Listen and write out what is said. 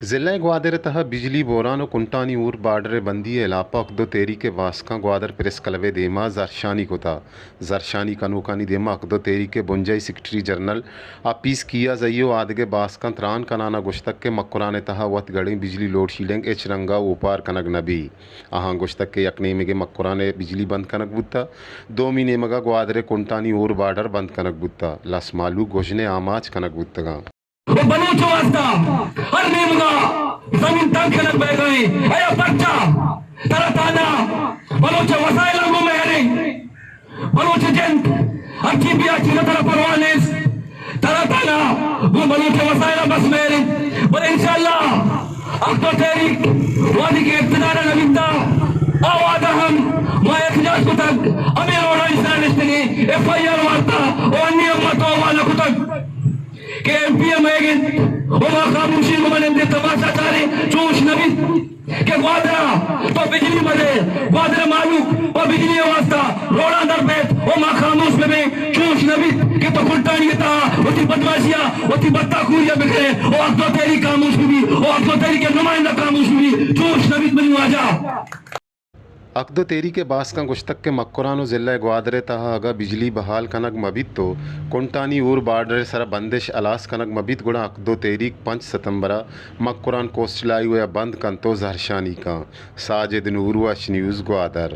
ضلع گوادر تہ بجلی بوران و کنٹانی اور بارڈر بندی علاقہ اقدو تیری کے واسکاں گوادر پریس کلوے دیما زرشانی کو تھا زرشانی کنوکانی دیما اقدو تیری کے بنجائی سیکرٹری جنرل اپیس کیا زئیو آدگے باسکاں تران کنانا گشتک کے مکران تہ وط گڑیں بجلی لوڈ شیڈنگ ایچ رنگا اوپار کنگ نبی آہاں گشتک کے یک نیمگے مکران بجلی بند کنگ بوتا دومی نیمگا گوادر کنٹانی اور بارڈر بند کنگ بوتا لس مالو گوجنے آماچ کنگ بوتگاں بلوچ واسطہ ہر نیمگا زمین تنگ کنک بے گئی اے بچہ ترتانا بلوچ وسائل انگو مہرنگ بلوچ جنت اچھی بھی اچھی نتر پروانیس ترتانا وہ بلوچ وسائل بس مہرنگ بل انشاءاللہ اقدو تحریک وادی کے اقتدار نبیتا آوازہ ہم ماں احتجاج کو تک امیر اوڑا انسان نشتنی ایف آئی آر وارتا وانی امتو والا کو تک کہ ایم پی ایم ایگن وما خاموشی کو منن دے تماشا چارے چوش نبی کہ گوادرہ تو بجلی مدے گوادرہ معلوم و بجلی واسطہ روڑا در بیت وما خاموش میں بھی چوش نبی کہ تو کھلٹانی تا وہ تی بدماشیا وہ تی بدتاخوریا بکھرے وہ اقدو تیری خاموش بھی وہ اقدو تیری کے نمائندہ خاموش بھی چوش نبی بنی واجہ اقدو تیری کے باسکاں گشتک کے مکران و ضلع گوادر تہ اگا بجلی بحال کنگ مبیت تو کنٹانی اور بارڈر سر بندش الاس کنگ مبیت گڑا اقدو تیریک 5 ستمبرہ مکران کوسٹلائی ویا بند کن تو زہرشانی کاں ساجد نور وش نیوز گوادر